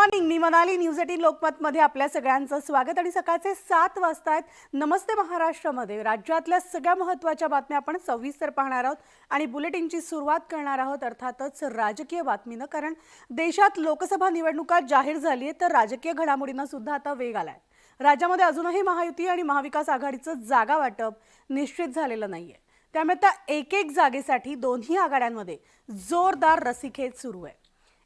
Morning. मी Manali. News 18 लोकमतमध्ये आपल्या सगळ्यांचं स्वागत. आणि सकाळचे 7 वाजता आहेत. नमस्ते महाराष्ट्रामध्ये राज्यातल्या सगळ्या महत्त्वाच्या बातम्या आपण सविस्तर पाहणार आहोत आणि बुलेटिनची सुरुवात करणार आहोत अर्थातच राजकीय बातमीनं. कारण देशात लोकसभा निवडणुका जाहीर झाली आहे, तर राजकीय घडामोडींना सुद्धा आता वेग आलाय. राज्यामध्ये अजूनही महायुती आणि महाविकास आघाडीचं जागा वाटप निश्चित झालेलं नाहीये. त्यामुळे आता एक एक जागेसाठी दोन्ही आघाड्यांमध्ये जोरदार रस्सीखेच सुरू आहे.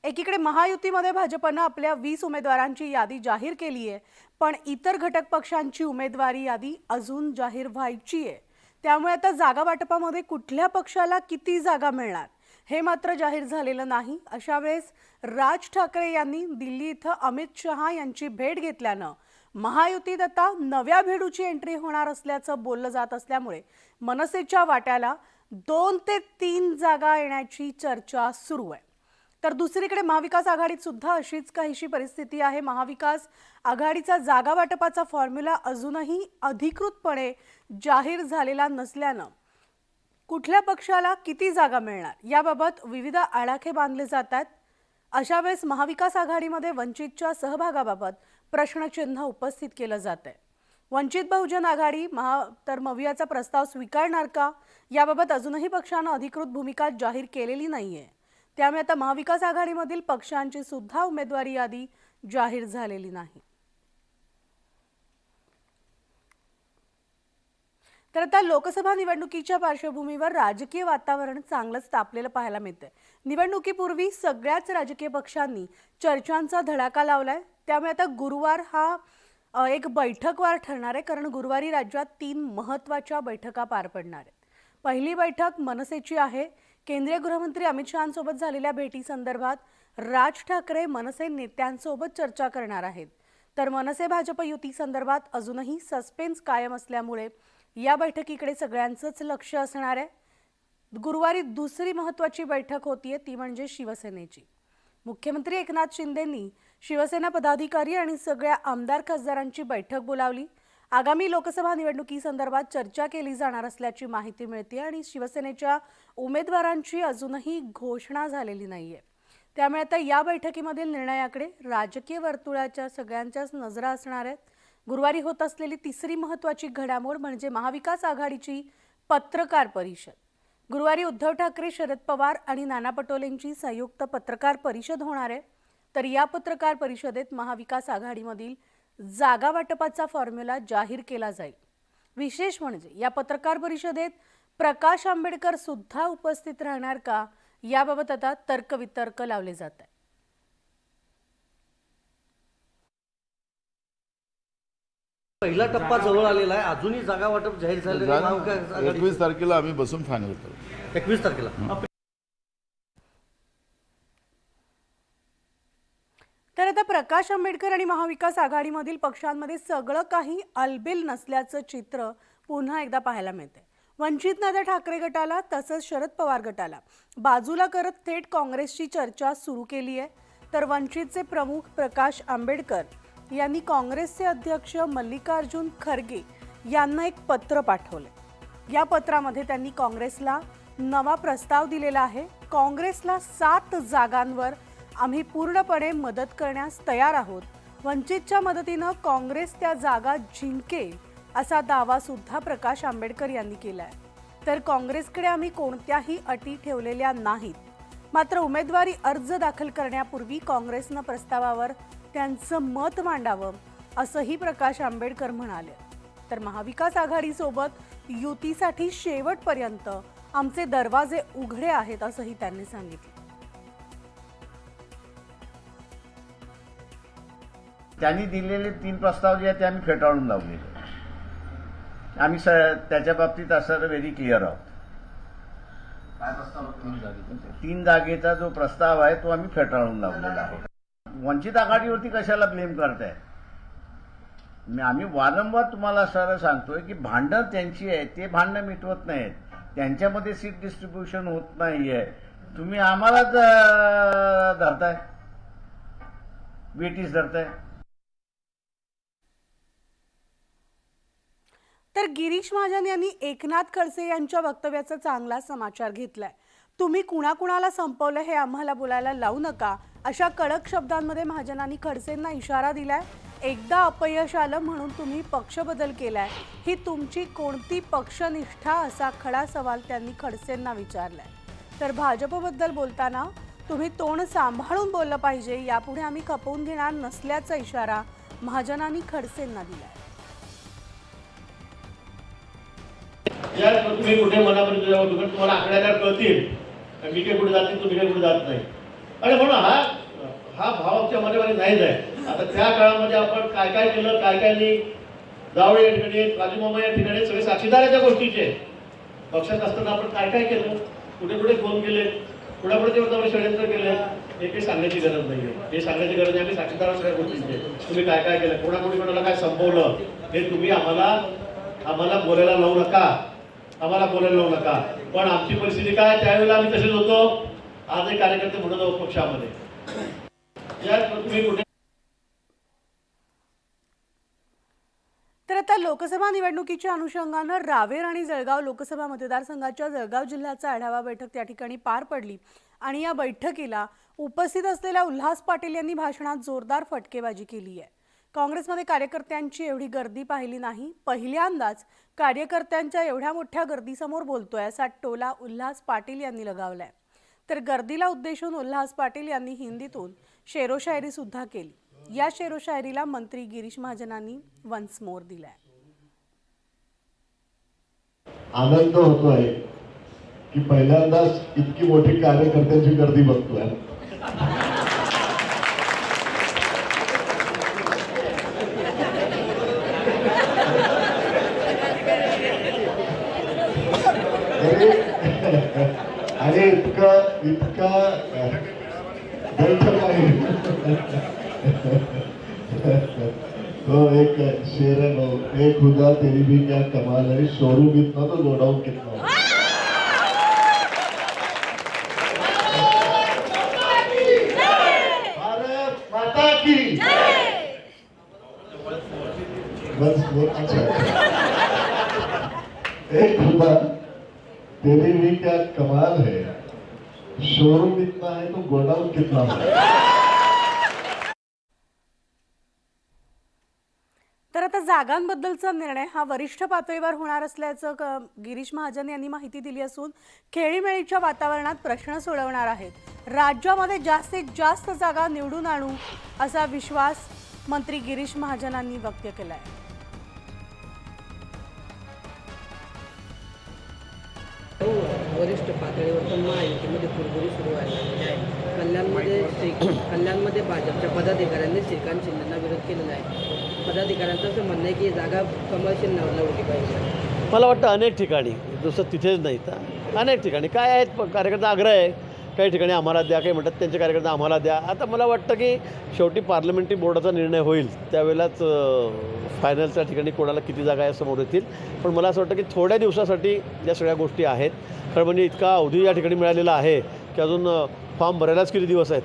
एकीकडे महायुतीमध्ये भाजपनं आपल्या 20 उमेदवारांची यादी जाहीर केली आहे, पण इतर घटक पक्षांची उमेदवारी यादी अजून जाहीर व्हायची आहे. त्यामुळे आता जागा वाटपामध्ये कुठल्या पक्षाला किती जागा मिळणार हे मात्र जाहीर झालेलं नाही. अशा वेळेस राज ठाकरे यांनी दिल्ली इथं अमित शहा यांची भेट घेतल्यानं महायुतीत आता नव्या भेडूची एंट्री होणार असल्याचं बोललं जात असल्यामुळे मनसेच्या वाट्याला 2 ते 3 जागा येण्याची चर्चा सुरू आहे. तर दुसरीकडे महाविकास आघाडीत सुद्धा अशीच काहीशी परिस्थिती आहे. महाविकास आघाडीचा जागा वाटपाचा फॉर्म्युला अजूनही अधिकृतपणे जाहीर झालेला नसल्यानं कुठल्या पक्षाला किती जागा मिळणार याबाबत विविध आडाखे बांधले जातात. अशा वेळेस महाविकास आघाडीमध्ये वंचितच्या सहभागाबाबत प्रश्नचिन्ह उपस्थित केलं जात आहे. वंचित बहुजन आघाडी तर मवियाचा प्रस्ताव स्वीकारणार का याबाबत अजूनही पक्षानं अधिकृत भूमिका जाहीर केलेली नाहीये. त्यामुळे आता महाविकास आघाडीमधील पक्षांची सुद्धा उमेदवारी यादी जाहीर झालेली नाही. तर आता लोकसभा निवडणुकीच्या पार्श्वभूमीवर राजकीय वातावरण चांगलंच तापलेलं पाहायला मिळतंय. निवडणुकीपूर्वी सगळ्याच राजकीय पक्षांनी चर्चांचा धडाका लावलाय. त्यामुळे आता गुरुवार हा एक बैठकवार ठरणार आहे, कारण गुरुवारी राज्यात 3 महत्त्वाच्या बैठका पार पडणार आहेत. पहिली बैठक मनसेची आहे. केंद्रीय गृहमंत्री अमित शहांसोबत झालेल्या भेटी संदर्भात राज ठाकरे मनसे नेत्यांसोबत चर्चा करणार आहेत. तर मनसे भाजप युती संदर्भात अजूनही सस्पेन्स कायम असल्यामुळे या बैठकीकडे सगळ्यांचंच लक्ष असणार आहे. गुरुवारी दुसरी महत्त्वाची बैठक होतीये, ती म्हणजे शिवसेनेची. मुख्यमंत्री एकनाथ शिंदेंनी शिवसेना पदाधिकारी आणि सगळ्या आमदार खासदारांची बैठक बोलावली. आगामी लोकसभा निवडणुकीसंदर्भात चर्चा केली जाणार असल्याची माहिती मिळते आणि शिवसेनेच्या उमेदवारांची अजूनही घोषणा झालेली नाहीये. त्यामुळे आता या बैठकीमधील निर्णयाकडे राजकीय वर्तुळाच्या सगळ्यांच्याच नजरा असणार आहेत. गुरुवारी होत असलेली तिसरी महत्त्वाची घडामोड म्हणजे महाविकास आघाडीची पत्रकार परिषद. गुरुवारी उद्धव ठाकरे, शरद पवार आणि नाना पटोलेंची संयुक्त पत्रकार परिषद होणार आहे. तर या पत्रकार परिषदेत महाविकास आघाडीमधील जागा वाटपाचा फॉर्म्युला जाहीर केला जाईल. विशेष म्हणजे या पत्रकार परिषदेत प्रकाश आंबेडकर सुद्धा उपस्थित राहणार का याबाबत आता तर्कवितर्क लावले जात आहे. पहिला टप्पा जवळ आलेला आहे, अजूनही जागा वाटप जाहीर झालेलं नाही. 21 तारखेला आम्ही बसून फायनल करू. 21 तारखेला. तर आता प्रकाश आंबेडकर आणि महाविकास आघाडीमधील पक्षांमध्ये सगळं काही अलबेल नसल्याचं चित्र पुन्हा एकदा पाहायला मिळते. वंचित नेते ठाकरे गटाला तसंच शरद पवार गटाला बाजूला करत थेट काँग्रेसची चर्चा सुरू केली आहे. तर वंचितचे प्रमुख प्रकाश आंबेडकर यांनी काँग्रेसचे अध्यक्ष मल्लिकार्जुन खरगे यांना एक पत्र पाठवले. या पत्रामध्ये त्यांनी काँग्रेसला नवा प्रस्ताव दिलेला आहे. काँग्रेसला 7 जागांवर आम्ही पूर्णपणे मदत करण्यास तयार आहोत. वंचितच्या मदतीनं काँग्रेस त्या जागा जिंकेल असा दावा सुद्धा प्रकाश आंबेडकर यांनी केला आहे. तर काँग्रेसकडे आम्ही कोणत्याही अटी ठेवलेल्या नाहीत. मात्र उमेदवारी अर्ज दाखल करण्यापूर्वी काँग्रेसनं प्रस्तावावर त्यांचं मत मांडावं असंही प्रकाश आंबेडकर म्हणाले. तर महाविकास आघाडीसोबत युतीसाठी शेवटपर्यंत आमचे दरवाजे उघडे आहेत असंही त्यांनी सांगितलं. त्यांनी दिलेले 3 प्रस्ताव जे आहेत ते आम्ही फेटाळून लावलेले. आम्ही त्याच्या बाबतीत असं व्हेरी क्लिअर आहोत. 3 जागेचा जो प्रस्ताव आहे तो आम्ही फेटाळून लावलेला आहे. वंचित आघाडीवरती कशाला ब्लेम करताय? आम्ही वारंवार तुम्हाला सर सांगतोय की भांडण त्यांची आहे, ते भांडणं मिटवत नाहीत. त्यांच्यामध्ये सीट डिस्ट्रीब्युशन होत नाहीये. तुम्ही आम्हालाच धरताय, वेटीस धरताय. तर गिरीश महाजन यांनी एकनाथ खडसे यांच्या वक्तव्याचा चांगला समाचार घेतलाय. तुम्ही कुणाकुणाला संपवलं हे आम्हाला बोलायला लावू नका, अशा कडक शब्दांमध्ये महाजनांनी खडसेंना इशारा दिलाय. एकदा अपयश आलं म्हणून तुम्ही पक्ष बदल केलाय, ही तुमची कोणती पक्षनिष्ठा, असा खडा सवाल त्यांनी खडसेंना विचारलाय. तर भाजपबद्दल बोलताना तुम्ही तोंड सांभाळून बोललं पाहिजे, यापुढे आम्ही खपवून घेणार नसल्याचा इशारा महाजनांनी खडसेंना दिलाय. तुम्ही कुठे मनापर्यंत जाऊ तुम्हाला आकड्याला कळतील, मी काही कुठे जाते तुम्ही काही कुठे जात नाही. आणि म्हणून हा भाव आमच्या मनामध्ये नाहीच आहे. आता त्या काळामध्ये आपण काय काय केलं, काय काय नाही, जावळे या ठिकाणी, राजूमामा या ठिकाणी सगळे साक्षीदार आहेत त्या गोष्टीचे. पक्षात असताना आपण काय काय केलं, कुठे कुठे फोन केले, कुणापुढे तेव्हा षडयंत्र केले, हे काही सांगण्याची गरज नाही. हे सांगण्याची गरज नाही. आम्ही साक्षीदार सगळ्या गोष्टींचे. तुम्ही काय काय केलं, कोणाकोणी कोणाला काय संपवलं, हे तुम्ही आम्हाला बोलायला लावू नका, आम्हाला बोलायला लावू नका. पण आमची परिस्थिती काय, त्यावेळेला आम्ही तसेच होतो. आजही कार्यकर्ते म्हणत आहोत पक्षामध्ये. तुम्ही कुठे तर आता लोकसभा निवडणुकीच्या अनुषंगानं रावेर आणि जळगाव लोकसभा मतदारसंघाच्या जळगाव जिल्ह्याचा आढावा बैठक त्या ठिकाणी पार पडली. आणि या बैठकीला उपस्थित असलेल्या उल्हास पाटील यांनी भाषणात जोरदार फटकेबाजी केली आहे. काँग्रेसमध्ये कार्यकर्त्यांची एवढी गर्दी पाहिली नाही, पहिल्यांदाच कार्यकर्त्यांच्या एवढ्या मोठ्या गर्दीसमोर बोलतोय, असा टोला उल्हास पाटील यांनी लगावलाय. तर गर्दीला उद्देशून उल्हास पाटील यांनी हिंदीतून शेरोशायरी सुद्धा केली. या शेरोशायरीला मंत्री गिरीश महाजनांनी वन्स मोर दिलाय. आनंद होतोय की पहिल्यांदाच इतकी मोठी कार्यकर्त्यांची गर्दी बघतोय. आणि इतका बैठक आहे. तो एक शेर है, नो एक खुदा तेरी भी क्या कमाल है, शोरूम कितना तो गोडाउन कितना. भारत माता की बस वो अच्छा. एक खुदा तेरी भी क्या कमाल है, शोरूम इतना है तो गोडाउन कितना है. तर आता जागांबद्दलचा निर्णय हा वरिष्ठ पातळीवर होणार असल्याचं गिरीश महाजन यांनी माहिती दिली असून खेळीमेळीच्या वातावरणात प्रश्न सोडवणार आहेत. राज्यामध्ये जास्तीत जास्त जागा निवडून आणू, असा विश्वास मंत्री गिरीश महाजनांनी व्यक्त केलाय. वरिष्ठ पातळीवर पण महायुतीमध्ये कुरबुरी सुरू व्हायला लागली आहे. कल्याणमध्ये भाजपच्या पदाधिकाऱ्यांनी श्रीकांत शिंदेंना विरोध केलेला आहे. पदाधिकाऱ्यांचं असं म्हणणं आहे की जागा कमळ शिंदेला उडी पाहिजे. मला वाटतं अनेक ठिकाणी, जसं तिथेच नाही तर अनेक ठिकाणी काय आहेत, कार्यकर्ता आग्रह आहे, काही ठिकाणी आम्हाला द्या, काही म्हणतात त्यांचे कार्यकर्ते आम्हाला द्या. आता मला वाटतं की शेवटी पार्लमेंटरी बोर्डाचा निर्णय होईल, त्यावेळेलाच फायनलच्या ठिकाणी कोणाला किती जागा या समोर येतील. पण मला असं वाटतं की थोड्या दिवसासाठी या सगळ्या गोष्टी आहेत. खरं म्हणजे इतका अवधी या ठिकाणी मिळालेला आहे की अजून फॉर्म भरायलाच किती दिवस आहेत,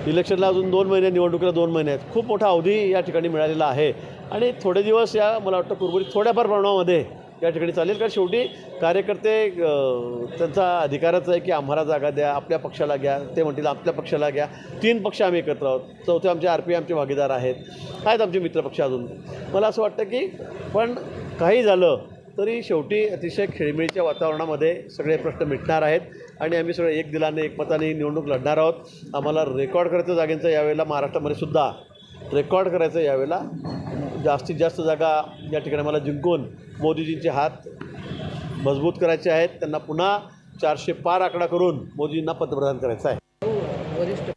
इलेक्शनला अजून 2 महिने, निवडणुकीला 2 महिने आहेत. खूप मोठा अवधी या ठिकाणी मिळालेला आहे. आणि थोडे दिवस या मला वाटतं कुरबुरी थोड्याफार प्रमाणामध्ये या ठिकाणी चालेल. कारण शेवटी कार्यकर्ते त्यांचा अधिकारच आहे की आम्हाला जागा द्या, आपल्या पक्षाला घ्या, ते म्हणतील आपल्या पक्षाला घ्या. 3 पक्ष आम्ही एकत्र आहोत, चौथे आमचे RP आमचे भागीदार आहेत आमचे मित्रपक्ष अजून. मला असं वाटतं की पण काही झालं तरी शेवटी अतिशय खेळीमेळीच्या वातावरणामध्ये सगळे प्रश्न मिटणार आहेत. आणि आम्ही सगळे एक दिलाने एकमताने निवडणूक लढणार आहोत. आम्हाला रेकॉर्ड करायचं जागेचं यावेळेला महाराष्ट्रामध्ये सुद्धा रेकॉर्ड करायचं. यावेळेला जास्तीत जास्त जागा या ठिकाणी मला जिंकून मोदीजींचे हात मजबूत करायचे आहेत. त्यांना पुन्हा 400 पार आकडा करून मोदींना पंतप्रधान करायचं आहे. वरिष्ठ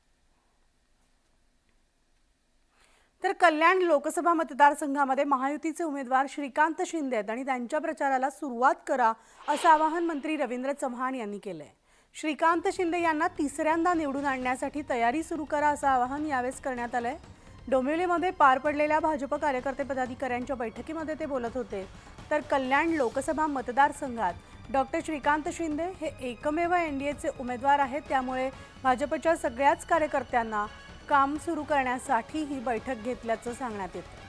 तर कल्याण लोकसभा मतदारसंघामध्ये महायुतीचे उमेदवार श्रीकांत शिंदे आहेत आणि त्यांच्या प्रचाराला सुरुवात करा, असं आवाहन मंत्री रवींद्र चव्हाण यांनी केलंय. श्रीकांत शिंदे यांना तिसऱ्यांदा निवडून आणण्यासाठी तयारी सुरू करा, असं आवाहन यावेळेस करण्यात आलंय. डोंबिवलीमध्ये पार पडलेल्या भाजप कार्यकर्ते पदाधिकाऱ्यांच्या बैठकीमध्ये ते बोलत होते. तर कल्याण लोकसभा मतदारसंघात डॉक्टर श्रीकांत शिंदे हे एकमेव NDAचे उमेदवार आहेत. त्यामुळे भाजपच्या सगळ्याच कार्यकर्त्यांना काम सुरू करण्यासाठी ही बैठक घेतल्याचं सांगण्यात येतं.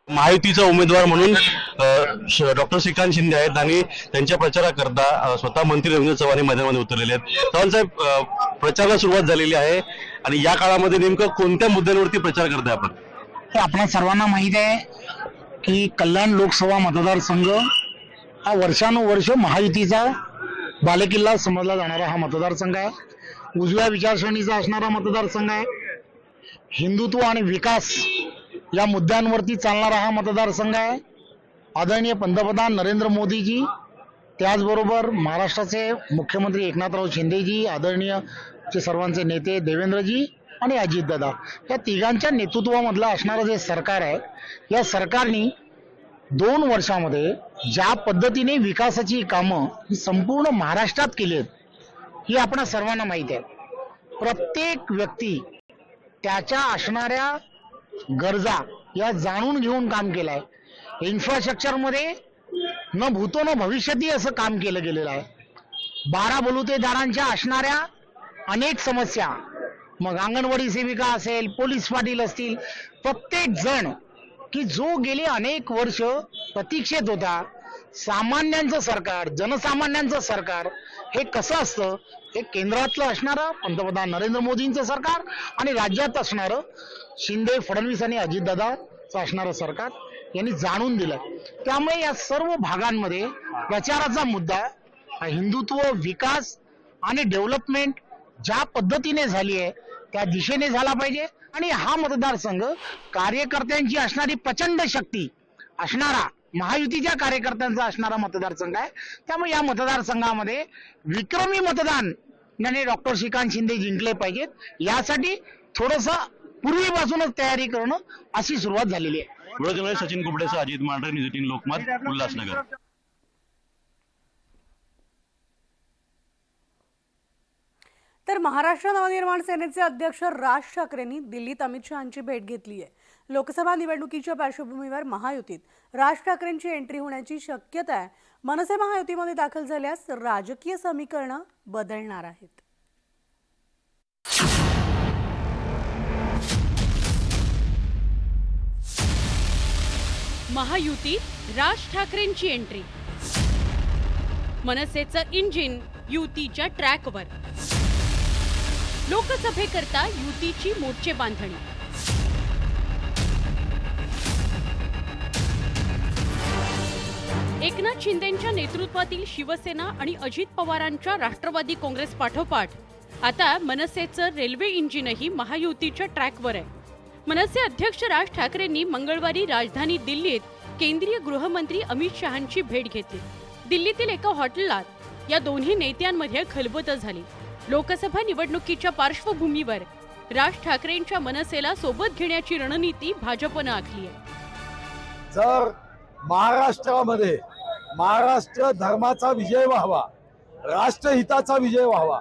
महायुतीचा उमेदवार म्हणून डॉक्टर श्रीकांत शिंदे आहेत आणि त्यांच्या प्रचाराकरता स्वतः मंत्री रवींद्र चव्हाण हे मैदानामध्ये उतरलेले आहेत. चव्हाण साहेब, प्रचाराला सुरुवात झालेली आहे आणि या काळामध्ये नेमकं कोणत्या मुद्द्यांवरती प्रचार करताय आपण? हे आपणा सर्वांना माहीत आहे की कल्याण लोकसभा मतदारसंघ हा वर्षानुवर्ष महायुतीचा बालेकिल्ला समजला जाणारा हा मतदारसंघ आहे. उजव्या विचारसरणीचा असणारा मतदारसंघ आहे. हिंदुत्व आणि विकास या मुद्द्यांवरती चालणारा हा मतदारसंघ आहे. आदरणीय पंतप्रधान नरेंद्र मोदीजी, त्याचबरोबर महाराष्ट्राचे मुख्यमंत्री एकनाथराव शिंदेजी, आदरणीय सर्वांचे नेते देवेंद्रजी आणि अजितदादा, या तिघांच्या नेतृत्वामधलं असणारं जे सरकार आहे, या सरकारने 2 वर्षामध्ये ज्या पद्धतीने विकासाची कामं ही संपूर्ण महाराष्ट्रात केली आहेत, ही आपणा सर्वांना माहीत आहे. प्रत्येक व्यक्ती त्याच्या असणाऱ्या गरजा या जाणून घेऊन काम केलं आहे. इन्फ्रास्ट्रक्चरमध्ये न भूतो न भविष्यती असं काम केलं गेलेलं आहे. 12 बलुतेदारांच्या असणाऱ्या अनेक समस्या, मग अंगणवाडी सेविका असेल, पोलीस पाटील असतील, प्रत्येक जण की जो गेले अनेक वर्ष प्रतीक्षेत होता, सामान्यांचं सरकार, जनसामान्यांचं सरकार हे कसं असतं हे केंद्रातलं असणारं पंतप्रधान नरेंद्र मोदींचं सरकार आणि राज्यात असणारं शिंदे, फडणवीस आणि अजितदादाचं असणारं सरकार यांनी जाणून दिलं. त्यामुळे या सर्व भागांमध्ये प्रचाराचा मुद्दा हा हिंदुत्व, विकास आणि डेव्हलपमेंट ज्या पद्धतीने झाली आहे त्या दिशेने झाला पाहिजे. आणि हा मतदारसंघ कार्यकर्त्यांची असणारी प्रचंड शक्ती असणारा, महायुतीच्या कार्यकर्त्यांचा असणारा मतदारसंघ आहे. त्यामुळे या मतदारसंघामध्ये विक्रमी मतदान डॉक्टर श्रीकांत शिंदे जिंकले पाहिजेत, यासाठी थोडंसं पूर्वीपासूनच तयारी करणं अशी सुरुवात झालेली आहे. सचिन कुबडेसह अजित मांढरे, न्यूज 18 लोकमत, उल्हासनगर. तर महाराष्ट्र नवनिर्माण सेनेचे अध्यक्ष राज ठाकरेंनी दिल्लीत अमित शहांची भेट घेतली आहे. लोकसभा निवडणुकीच्या पार्श्वभूमीवर महायुतीत राज ठाकरेंची एंट्री होण्याची शक्यता आहे. मनसे महायुतीमध्ये दाखल झाल्यास राजकीय समीकरणं बदलणार आहेत. महायुतीत राज ठाकरेंची एंट्री, मनसेचं इंजिन युतीच्या ट्रॅकवर, लोकसभेकरता युतीची मोर्चे बांधणी. एकनाथ शिंदेंच्या नेतृत्वातील शिवसेना आणि अजित पवारांच्या राष्ट्रवादी काँग्रेस पाठोपाठ आता मनसेचं रेल्वे इंजिनही महायुतीच्या ट्रॅकवर आहे. मनसे अध्यक्ष राज ठाकरेंनी मंगळवारी राजधानी दिल्लीत केंद्रीय गृहमंत्री अमित शहांची भेट घेतली. दिल्लीतील एका हॉटेलात या दोन्ही नेत्यांमध्ये खलबतं झाली. लोकसभा निवडणुकीच्या पार्श्वभूमीवर राज ठाकरेंच्या मनसेला सोबत घेण्याची रणनीती भाजपनं आखली आहे. जर महाराष्ट्रामध्ये महाराष्ट्र धर्माचा विजय व्हावा, राष्ट्रहिताचा विजय व्हावा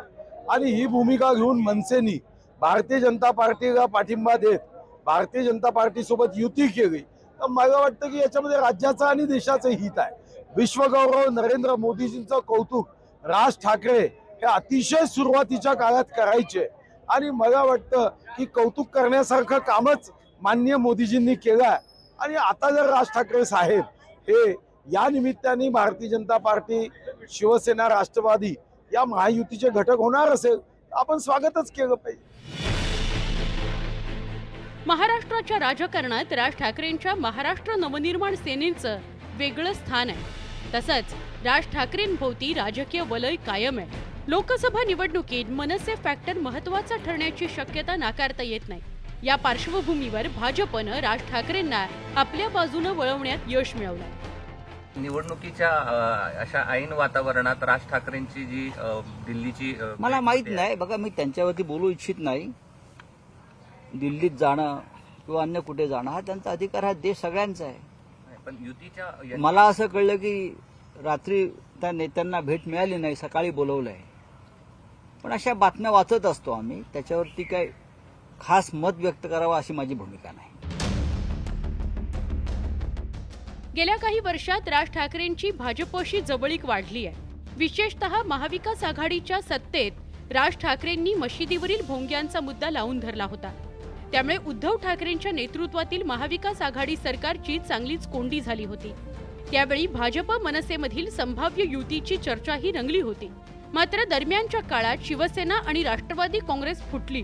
आणि ही भूमिका घेऊन मनसेनी भारतीय जनता पार्टीला पाठिंबा देत भारतीय जनता पार्टी सोबत युती केली, तर मला वाटतं की याच्यामध्ये राज्याचं आणि देशाचं हित आहे. विश्वगौरव नरेंद्र मोदीजींचं कौतुक राज ठाकरे हे अतिशय सुरुवातीच्या काळात करायचे आणि मला वाटतं की कौतुक करण्यासारखं कामच माननीय मोदीजींनी केलं आहे. आणि आता जर राज ठाकरे साहेब हे या निमित्ताने भारतीय जनता पार्टी, शिवसेना, राष्ट्रवादी या महायुतीचे घटक होणार असेल तर आपण स्वागतच केलं पाहिजे. महाराष्ट्राच्या राजकारणात राज ठाकरेंच्या महाराष्ट्र नवनिर्माण सेनेचं वेगळं स्थान आहे. तसंच राज ठाकरेंभोवती राजकीय वलय कायम आहे. लोकसभा निवडणुकीत मनसे फॅक्टर महत्त्वाचा ठरण्याची शक्यता नाकारता येत नाही. या पार्श्वभूमीवर भाजपनं राज ठाकरेंना आपल्या बाजूनं वळवण्यात यश मिळवलं. निवडणुकीच्या अशा ऐन वातावरणात राज ठाकरेंची जी दिल्लीची मला माहित नाही. बघा, मी त्यांच्यावरती बोलू इच्छित नाही. दिल्लीत जाणं किंवा अन्य कुठे जाणं हा त्यांचा अधिकार, हा देश सगळ्यांचा आहे. पण युतीच्या मला असं कळलं की रात्री त्या नेत्यांना भेट मिळाली नाही, सकाळी बोलवलंय. पण अशा बातम्या वाचत असतो आम्ही, त्याच्यावरती काय खास मत व्यक्त करावं अशी माझी भूमिका नाही. गेल्या काही वर्षात राज ठाकरेंची भाजपशी जवळीक वाढली आहे. विशेषतः महाविकास आघाडीच्या सत्तेत राज ठाकरेंनी मशिदीवरील भोंग्यांचा मुद्दा लावून धरला होता. त्यामुळे उद्धव ठाकरेंच्या नेतृत्वातील महाविकास आघाडी सरकारची चांगलीच कोंडी झाली होती. त्यावेळी भाजप मनसेमधील संभाव्य युतीची चर्चाही रंगली होती. मात्र दरम्यानच्या काळात शिवसेना आणि राष्ट्रवादी काँग्रेस फुटली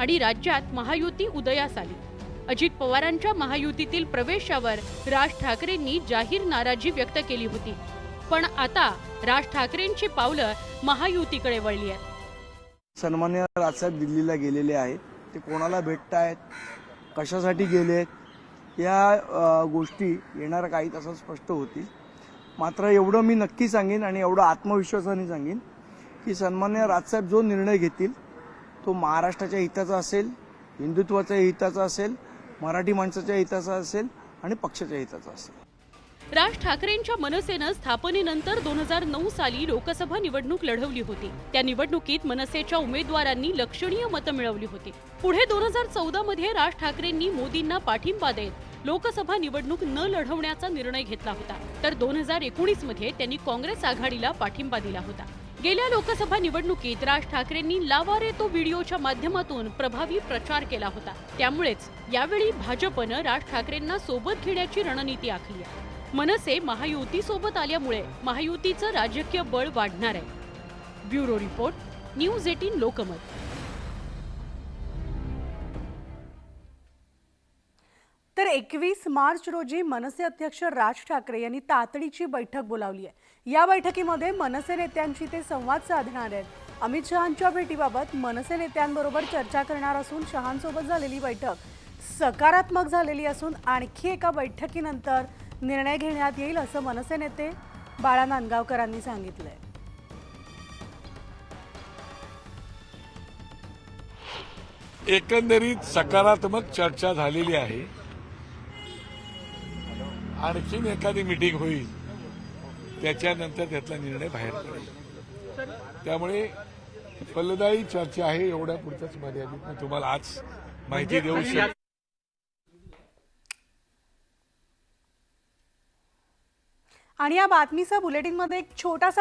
आणि राज्यात महायुती उदयास आली. अजित पवारांच्या महायुतीतील प्रवेशावर राज ठाकरेंनी जाहीर नाराजी व्यक्त केली होती. पण आता राज ठाकरेंची पावलं महायुतीकडे वळली आहेत. सन्मान्य राजसाहेब दिल्लीला गेलेले आहेत. ते कोणाला भेटतायत, कशासाठी गेलेत, या गोष्टी येणाऱ्या काही तासात स्पष्ट होतील. मात्र एवढं मी नक्की सांगेन आणि एवढं आत्मविश्वासाने सांगेन की सन्मान्य राजसाहेब जो निर्णय घेतील तो महाराष्ट्राच्या हिताचा असेल, हिंदुत्वाच्या हिताचा असेल, मराठी माणसाच्या हिताचा असेल आणि पक्षाच्या हिताचा असेल. राज ठाकरेंच्या मनसेनं स्थापनेनंतर 2009 साली लोकसभा निवडणूक लढवली होती. त्या निवडणुकीत मनसेच्या उमेदवारांनी लक्षणीय मतं मिळवली होती. पुढे 2014 मध्ये राज ठाकरेंनी मोदींना पाठिंबा देत लोकसभा निवडणूक न लढवण्याचा निर्णय घेतला होता. तर 2019 मध्ये त्यांनी काँग्रेस आघाडीला पाठिंबा दिला होता. गेल्या लोकसभा निवडणुकीत राज ठाकरेंनी लावा रे तो व्हिडिओच्या माध्यमातून प्रभावी प्रचार केला होता. त्यामुळेच यावेळी भाजपनं राज ठाकरेंना सोबत घेण्याची रणनीती आखली आहे. मनसे महायुती सोबत आल्यामुळे महायुतीचं राजकीय बळ वाढणार आहे. Bureau report, news 18 Lokmat. तर 21 मार्च रोजी मनसे अध्यक्ष राज ठाकरे यांनी तातडीची बैठक बोलावली आहे. या बैठकीमध्ये मनसे नेत्यांशी ते संवाद साधणार आहेत. अमित शहांच्या भेटीबाबत मनसे नेत्यांबरोबर चर्चा करणार असून शहांसोबत झालेली बैठक सकारात्मक झालेली असून आणखी एका बैठकीनंतर निर्णय घेण्यात येईल असं मनसे नेते बाळा नांदगावकरांनी सांगितलंय. एकंदरीत सकारात्मक चर्चा झालेली आहे. आणखीन एखादी मीटिंग होईल, त्याच्यानंतर त्यातला निर्णय बाहेर पडेल. त्यामुळे फलदायी चर्चा आहे. एवढ्या पुरतच मर्यादित मी तुम्हाला आज माहिती देऊ शकतो. आणि या बातमीचा बुलेटिनमध्ये एक छोटासा